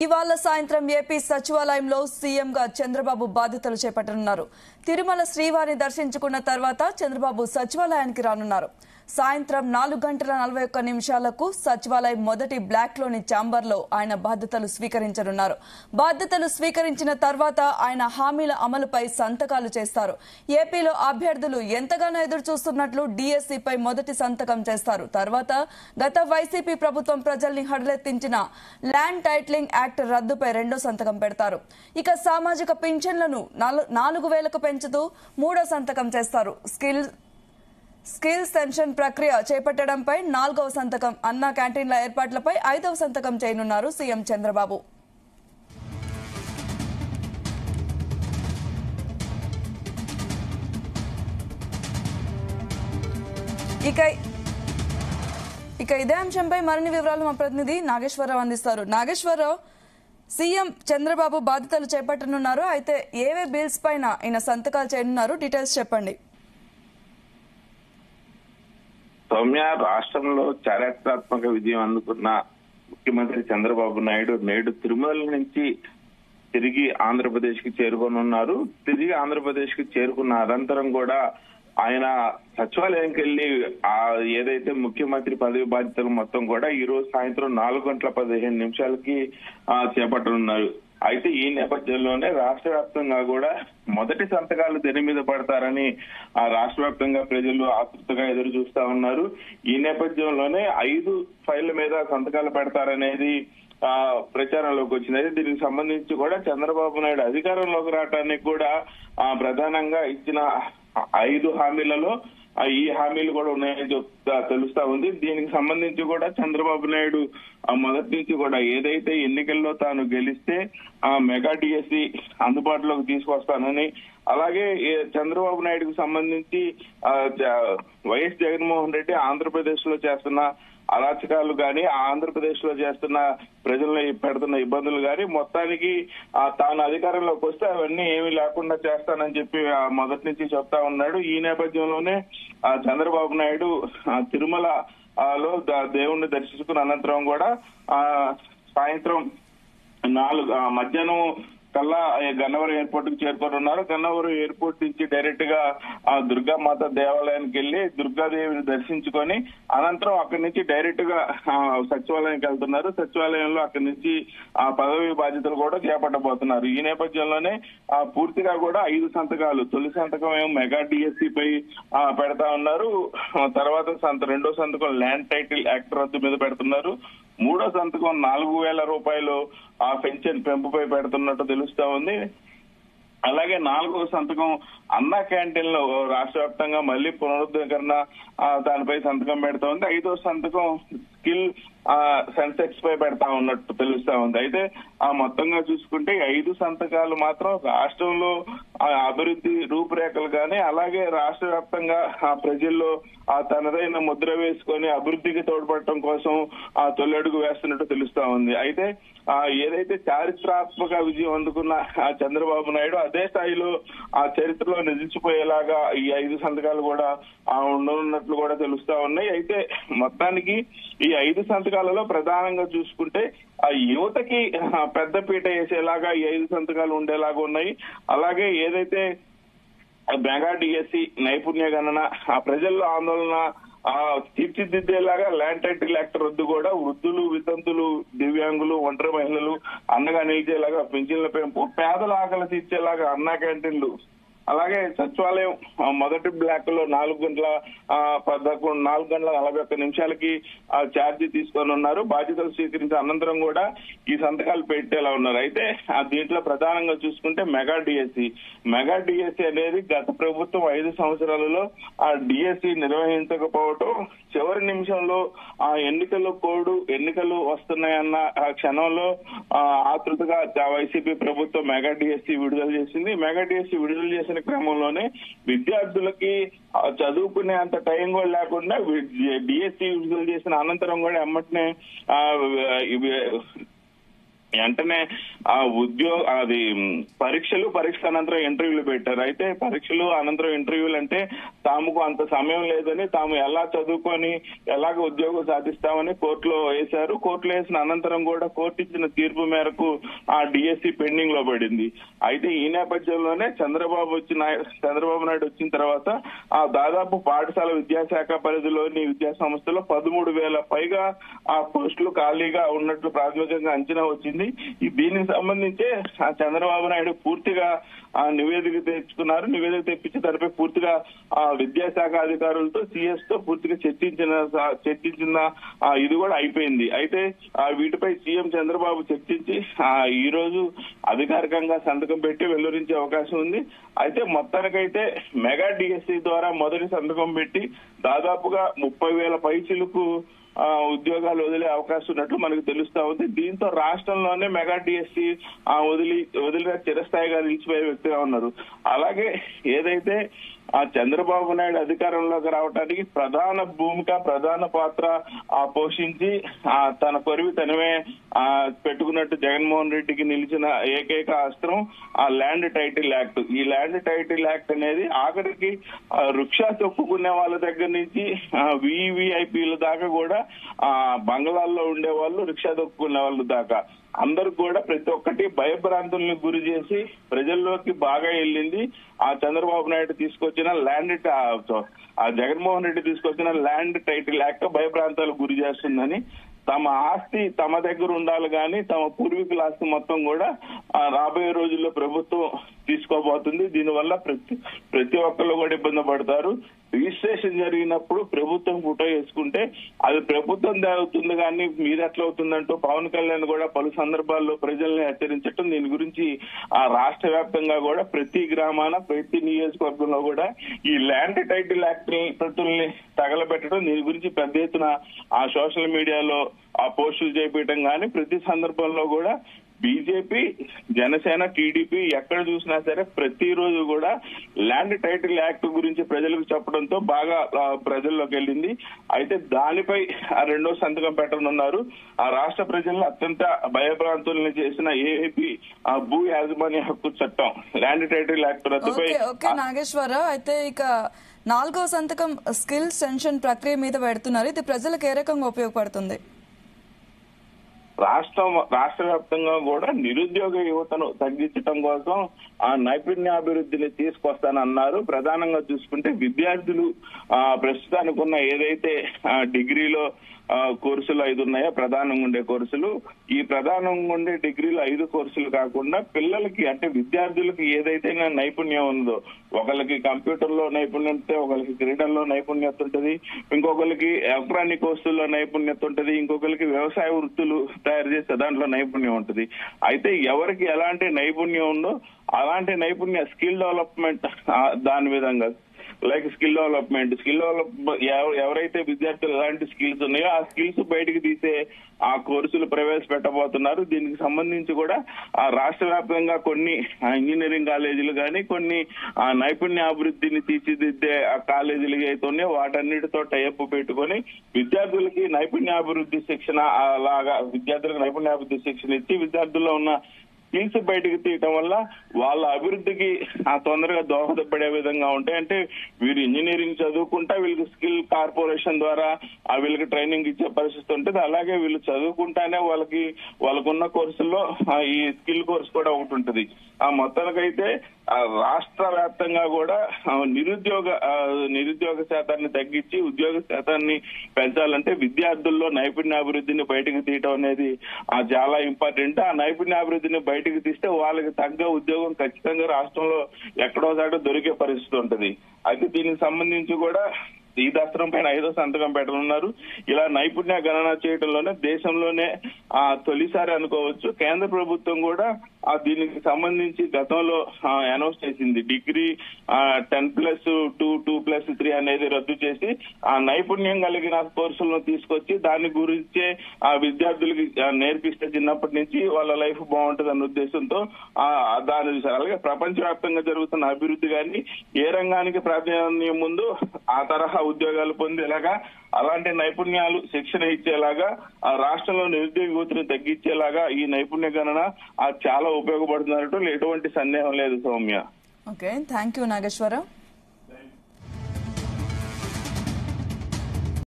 ఇవాళ సాయంత్రం ఏపీ సచివాలయంలో సీఎంగా చంద్రబాబు బాధ్యతలు చేపట్టనున్నారు. తిరుమల శ్రీవారిని దర్శించుకున్న తర్వాత చంద్రబాబు సచివాలయానికి రానున్నారు. సాయంత్రం 4:41 సచివాలయం మొదటి బ్లాక్లోని ఛాంబర్లో ఆయన బాధ్యతలు స్వీకరించనున్నారు. బాధ్యతలు స్వీకరించిన తర్వాత ఆయన హామీల అమలుపై సంతకాలు చేస్తారు. ఏపీలో అభ్యర్థులు ఎంతగానో ఎదురు చూస్తున్నట్లు డీఎస్సీపై మొదటి సంతకం చేస్తారు. తర్వాత గత వైసీపీ ప్రభుత్వం ప్రజల్ని హడలెత్తించిన ల్యాండ్ టైటిలింగ్ యాక్ట్ రద్దుపై రెండో సంతకం పెడతారు. ఇక సామాజిక పింఛన్లను 4,000కు పెంచుతూ మూడో సంతకం చేస్తారు. స్కిల్స్ పెన్షన్ ప్రక్రియ చేపట్టడంపై 4వ సంతకం, అన్నా క్యాంటీన్ల ఏర్పాట్లపై 5వ సంతకం చేయనున్నారు సీఎం చంద్రబాబు. ఇక ఇదే అంశంపై మరిన్ని వివరాలు మా ప్రతినిధి నాగేశ్వరరావు అందిస్తారు. నాగేశ్వరరావు, సీఎం చంద్రబాబు బాధ్యతలు చేపట్టనున్నారు. అయితే ఏవే బిల్స్ పైన ఈయన సంతకాలు చేయనున్నారు, డీటెయిల్స్ చెప్పండి. సౌమ్య, రాష్ట్రంలో చారిత్రాత్మక విజయం అందుకున్న ముఖ్యమంత్రి చంద్రబాబు నాయుడు నేడు తిరుమల నుంచి తిరిగి ఆంధ్రప్రదేశ్ కి చేరుకోనున్నారు. తిరిగి ఆంధ్రప్రదేశ్ కి చేరుకున్న అనంతరం కూడా ఆయన సచివాలయంకి వెళ్లి ఏదైతే ముఖ్యమంత్రి పదవి బాధ్యతలు మొత్తం కూడా ఈ రోజు సాయంత్రం 4:15 చేపట్టనున్నారు. అయితే ఈ నేపథ్యంలోనే రాష్ట్ర వ్యాప్తంగా కూడా మొదటి సంతకాలు తెర మీద పడతారని రాష్ట్ర వ్యాప్తంగా ప్రజలు ఆతృతగా ఎదురు చూస్తా ఉన్నారు. ఈ నేపథ్యంలోనే 5 ఫైళ్ల మీద సంతకాలు పెడతారనేది ప్రచారంలోకి వచ్చినది. దీనికి సంబంధించి కూడా చంద్రబాబు నాయుడు అధికారంలోకి రావడానికి కూడా ప్రధానంగా ఇచ్చిన 5 హామీలలో ఈ హామీలు కూడా ఉన్నాయని తెలుస్తా ఉంది. దీనికి సంబంధించి కూడా చంద్రబాబు నాయుడు మొదటి నుంచి కూడా ఏదైతే ఎన్నికల్లో తాను గెలిస్తే మెగా డిఎస్సి అందుబాటులోకి తీసుకొస్తానని, అలాగే చంద్రబాబు నాయుడుకు సంబంధించి వైఎస్ జగన్మోహన్ రెడ్డి ఆంధ్రప్రదేశ్ లో చేస్తున్న అరాచకాలు గాని, ఆంధ్రప్రదేశ్ లో చేస్తున్న ప్రజలను పెడుతున్న ఇబ్బందులు గాని మొత్తానికి తాను అధికారంలోకి వస్తే అవన్నీ ఏమీ లేకుండా చేస్తానని చెప్పి మొదటి నుంచి చెప్తా ఉన్నాడు. ఈ నేపథ్యంలోనే చంద్రబాబు నాయుడు తిరుమలలో దేవుణ్ణి దర్శించుకున్న అనంతరం కూడా సాయంత్రం మధ్యాహ్నం కల్లా గన్నవరం ఎయిర్పోర్ట్ కి చేరుకోనున్నారు. గన్నవరం ఎయిర్పోర్ట్ నుంచి డైరెక్ట్ గా దుర్గామాత దేవాలయానికి వెళ్లి దుర్గాదేవిని దర్శించుకొని అనంతరం అక్కడి నుంచి డైరెక్ట్ గా సచివాలయానికి వెళ్తున్నారు. సచివాలయంలో అక్కడి నుంచి పదవి బాధ్యతలు కూడా చేపట్టబోతున్నారు. ఈ నేపథ్యంలోనే పూర్తిగా కూడా 5 సంతకాలు, తొలి సంతకం ఏమో మెగా డిఎస్సి పై పెడతా ఉన్నారు. తర్వాత రెండో సంతకం ల్యాండ్ టైటిల్ యాక్ట్ రద్దు మీద పెడుతున్నారు. మూడో సంతకం 4,000 రూపాయలు పెన్షన్ పెంపుపై పెడుతున్నట్టు తెలుస్తా ఉంది. అలాగే 4వ సంతకం అన్నా క్యాంటీన్ లో రాష్ట్ర వ్యాప్తంగా మళ్లీ పునరుద్ధరణ దానిపై సంతకం పెడతా ఉంది. 5వ సంతకం స్కిల్ సెన్సెక్స్ పై పెడతా ఉన్నట్టు తెలుస్తా ఉంది. అయితే మొత్తంగా చూసుకుంటే 5 సంతకాలు మాత్రం రాష్ట్రంలో అభివృద్ధి రూపురేఖలు గానీ, అలాగే రాష్ట్ర వ్యాప్తంగా ప్రజల్లో తనదైన ముద్ర వేసుకొని అభివృద్ధికి తోడ్పడటం కోసం తొలడుగు వేస్తున్నట్టు తెలుస్తా ఉంది. అయితే ఏదైతే చారిత్రాత్మక విజయం అందుకున్న చంద్రబాబు నాయుడు అదే స్థాయిలో ఆ చరిత్రలో నిలిచిపోయేలాగా ఈ 5 సంతకాలు కూడా ఉండనున్నట్లు కూడా తెలుస్తా ఉన్నాయి. అయితే మొత్తానికి ఈ 5 సంతకాలలో ప్రధానంగా చూసుకుంటే ఆ యువతకి పెద్దపీట వేసేలాగా ఈ 5 సంతకాలు ఉండేలాగా ఉన్నాయి. అలాగే ఏదైతే మెగా డిఎస్సి నైపుణ్య గణన ప్రజల్లో ఆందోళన తీర్చిదిద్దేలాగా ల్యాండ్ టైటిల్ యాక్ట్ రద్దు కూడా వృద్ధులు, వితంతులు, దివ్యాంగులు, ఒంటరి మహిళలు అండగా నిలిచేలాగా పింఛన్ల పెంపు, పేదల ఆకలి తీర్చేలాగా అన్నా క్యాంటీన్లు, అలాగే సచివాలయం మొదటి బ్లాక్ లో 4:41 ఛార్జీ తీసుకొని ఉన్నారు. బాధ్యతలు స్వీకరించిన అనంతరం కూడా ఈ సంతకాలు పెట్టేలా ఉన్నారు. అయితే దీంట్లో ప్రధానంగా చూసుకుంటే మెగా డిఎస్సి అనేది గత ప్రభుత్వం 5 సంవత్సరాలలో ఆ డిఎస్సి నిర్వహించకపోవటం, చివరి నిమిషంలో ఎన్నికలు వస్తున్నాయన్న క్షణంలో ఆతృతగా వైసీపీ ప్రభుత్వం మెగా డిఎస్సి విడుదల చేసింది. మెగా డిఎస్సి విడుదల చేసిన క్రమంలోనే విద్యార్థులకి చదువుకునే అంత టైం కూడా లేకుండా డిఎస్సి విడుదల చేసిన అనంతరం కూడా ఎమ్మటనే వెంటనే ఆ అది పరీక్షల అనంతరం ఇంటర్వ్యూలు పెట్టారు. అయితే పరీక్షలు అనంతరం ఇంటర్వ్యూలు అంటే తాముకు అంత సమయం లేదని తాము ఎలా చదువుకొని ఎలాగ ఉద్యోగం సాధిస్తామని కోర్టులో వేశారు. కోర్టులో వేసిన అనంతరం కూడా కోర్టు ఇచ్చిన తీర్పు మేరకు ఆ డిఎస్సి పెండింగ్ లో పడింది. అయితే ఈ నేపథ్యంలోనే చంద్రబాబు నాయుడు వచ్చిన తర్వాత ఆ దాదాపు పాఠశాల విద్యాశాఖ పరిధిలోని విద్యా సంస్థలో 13,000 పైగా ఆ పోస్టులు ఖాళీగా ఉన్నట్లు ప్రాథమికంగా అంచనా వచ్చింది. దీనికి సంబంధించి చంద్రబాబు నాయుడు పూర్తిగా నివేదిక తెచ్చుకున్నారు. నివేదిక తెప్పించి దానిపై పూర్తిగా విద్యాశాఖ అధికారులతో సిఎస్ తో పూర్తిగా చర్చించిన ఇది కూడా అయిపోయింది. అయితే వీటిపై సీఎం చంద్రబాబు చర్చించి ఈ రోజు అధికారికంగా సంతకం పెట్టి వెల్లడించే అవకాశం ఉంది. అయితే మొత్తానికైతే మెగా డిఎస్సి ద్వారా మొదటి సంతకం పెట్టి దాదాపుగా 30,000 పైచిలకు ఉద్యోగాలు వదిలే అవకాశం ఉన్నట్లు మనకు తెలుస్తా ఉంది. దీంతో రాష్ట్రంలోనే మెగా డిఎస్సి వదిలిన చిరస్థాయిగా నిలిచిపోయే వ్యక్తిగా ఉన్నారు. అలాగే ఏదైతే చంద్రబాబు నాయుడు అధికారంలోకి రావడానికి ప్రధాన పాత్ర పోషించి తన కొరివి తనమే పెట్టుకున్నట్టు జగన్మోహన్ రెడ్డికి నిలిచిన ఏకైక అస్త్రం ఆ ల్యాండ్ టైటిల్ యాక్ట్. ఈ ల్యాండ్ టైటిల్ యాక్ట్ అనేది ఆఖరికి రిక్షా తొక్కుకునే వాళ్ళ దగ్గర నుంచి వివిఐపీల దాకా కూడా బంగ్లాల్లో ఉండే వాళ్ళు, రిక్షా తొక్కుకునే వాళ్ళ దాకా అందరూ కూడా ప్రతి ఒక్కటి భయభ్రాంతుల్ని గురి చేసి ప్రజల్లోకి బాగా వెళ్ళింది. ఆ చంద్రబాబు నాయుడు తీసుకొచ్చిన జగన్మోహన్ రెడ్డి తీసుకొచ్చిన ల్యాండ్ టైటిల్ యాక్ట్ భయభ్రాంతాలకు గురి చేస్తుందని, తమ ఆస్తి తమ దగ్గర ఉండాలి కానీ తమ పూర్వీకుల ఆస్తి మొత్తం కూడా రాబోయే రోజుల్లో ప్రభుత్వం తీసుకోబోతుంది. దీనివల్ల ప్రతి ఒక్కళ్ళు కూడా ఇబ్బంది పడతారు. రిజిస్ట్రేషన్ జరిగినప్పుడు ప్రభుత్వం ఫోటో వేసుకుంటే అది ప్రభుత్వం అవుతుంది కానీ మీరు ఎట్లా అవుతుందంటూ పవన్ కళ్యాణ్ కూడా పలు సందర్భాల్లో ప్రజల్ని హెచ్చరించడం, దీని గురించి రాష్ట్ర వ్యాప్తంగా కూడా ప్రతి గ్రామాన ప్రతి నియోజకవర్గంలో కూడా ఈ ల్యాండ్ టైటిల్ యాక్ట్ ప్రతుల్ని తగలబెట్టడం, దీని గురించి పెద్ద ఎత్తున ఆ సోషల్ మీడియాలో పోస్టులు చేపించడం కానీ ప్రతి సందర్భంలో కూడా బీజేపీ, జనసేన, టీడీపీ ఎక్కడ చూసినా సరే ప్రతిరోజు కూడా ల్యాండ్ టైటిల్ యాక్ట్ గురించి ప్రజలకు చెప్పడంతో బాగా ప్రజల్లోకి వెళ్ళింది. అయితే దానిపై రెండో సంతకం పెట్టనున్నారు. ఆ రాష్ట్ర ప్రజలను అత్యంత భయభ్రాంతుల్ని చేసిన ఏపీ భూ యాజమాన్య హక్కు చట్టం ల్యాండ్ టైటిల్ యాక్ట్ రద్దుపై. నాగేశ్వరరావు, అయితే ఇక 4వ సంతకం స్కిల్ సెన్షన్ ప్రక్రియ మీద పెడుతున్నారు. ఇది ప్రజలకు ఏ రకంగా ఉపయోగపడుతుంది? రాష్ట్ర వ్యాప్తంగా కూడా నిరుద్యోగ యువతను తగ్గించడం కోసం ఆ నైపుణ్యాభివృద్ధిని తీసుకొస్తానన్నారు. ప్రధానంగా చూసుకుంటే విద్యార్థులు ప్రస్తుతానికి ఉన్న ఏదైతే డిగ్రీలో కోర్సులు 5 ఉన్నాయో ప్రధానంగా ఉండే కోర్సులు, ఈ ప్రధానంగా ఉండే డిగ్రీలో 5 కోర్సులు కాకుండా పిల్లలకి అంటే విద్యార్థులకి ఏదైతే నైపుణ్యం ఉందో, ఒకరికి కంప్యూటర్ లో నైపుణ్యం ఉంటే, ఒకరికి క్రీడల్లో నైపుణ్యత ఉంటుంది, ఇంకొకరికి ఎలక్ట్రానిక్ వస్తువుల్లో నైపుణ్యత ఉంటుంది, ఇంకొకరికి వ్యవసాయ వృత్తులు తయారు చేసే దాంట్లో నైపుణ్యం ఉంటుంది. అయితే ఎవరికి ఎలాంటి నైపుణ్యం ఉందో అలాంటి నైపుణ్య స్కిల్ డెవలప్మెంట్ దాని విధంగా స్కిల్ డెవలప్మెంట్ ఎవరైతే విద్యార్థులు ఎలాంటి స్కిల్స్ ఉన్నాయో ఆ స్కిల్స్ బయటకు తీసే ఆ కోర్సులు ప్రవేశపెట్టబోతున్నారు. దీనికి సంబంధించి కూడా రాష్ట్ర వ్యాప్తంగా కొన్ని ఇంజనీరింగ్ కాలేజీలు కానీ కొన్ని నైపుణ్యాభివృద్ధిని తీర్చిదిద్దే కాలేజీలు అయితే ఉన్నాయో వాటన్నిటితో టైఅప్ పెట్టుకొని విద్యార్థులకి నైపుణ్యాభివృద్ధి శిక్షణ విద్యార్థులకు నైపుణ్యాభివృద్ధి శిక్షణ ఇచ్చి విద్యార్థుల్లో ఉన్న స్కిల్స్ బయటకు తీయటం వల్ల వాళ్ళ అభివృద్ధికి తొందరగా దోహదపడే విధంగా ఉంటాయి. అంటే వీరు ఇంజనీరింగ్ చదువుకుంటా వీళ్ళకి స్కిల్ కార్పొరేషన్ ద్వారా వీళ్ళకి ట్రైనింగ్ ఇచ్చే పరిస్థితి ఉంటుంది. అలాగే వీళ్ళు చదువుకుంటానే వాళ్ళకున్న కోర్సుల్లో ఈ స్కిల్ కోర్స్ కూడా ఒకటి ఉంటుంది. మొత్తానికైతే రాష్ట్ర వ్యాప్తంగా కూడా నిరుద్యోగ శాతాన్ని తగ్గించి ఉద్యోగ శాతాన్ని పెంచాలంటే విద్యార్థుల్లో నైపుణ్యాభివృద్ధిని బయటకు తీయటం అనేది చాలా ఇంపార్టెంట్. ఆ నైపుణ్యాభివృద్ధిని బయటకు తీస్తే వాళ్ళకి తగ్గ ఉద్యోగం ఖచ్చితంగా రాష్ట్రంలో ఎక్కడోసారి దొరికే పరిస్థితి ఉంటుంది. అయితే దీనికి సంబంధించి కూడా ఈ దస్త్రం పైన 5వ సంతకం పెట్టనున్నారు. ఇలా నైపుణ్య గణన చేయడంలోనే దేశంలోనే తొలిసారి అనుకోవచ్చు. కేంద్ర ప్రభుత్వం కూడా దీనికి సంబంధించి గతంలో అనౌన్స్ చేసింది. డిగ్రీ 10+2, 2+3 అనేది రద్దు చేసి ఆ నైపుణ్యం కలిగిన కోర్సులను తీసుకొచ్చి దాని గురించే ఆ విద్యార్థులకి నేర్పిస్తే చిన్నప్పటి నుంచి వాళ్ళ లైఫ్ బాగుంటుంది అన్న ఉద్దేశంతో దాని అలాగే ప్రపంచవ్యాప్తంగా జరుగుతున్న అభివృద్ధి కానీ ఏ రంగానికి ప్రాధాన్యం ముందు ఆ తరహా ఉద్యోగాలు పొందేలాగా అలాంటి నైపుణ్యాలు శిక్షణ ఇచ్చేలాగా ఆ రాష్ట్రంలో నిరుద్యోగ యువతిని తగ్గించేలాగా ఈ నైపుణ్య గణన చాలా ఉపయోగపడుతున్నట్టు ఎటువంటి సందేహం లేదు Soumya. Okay, thank you Nageswararao.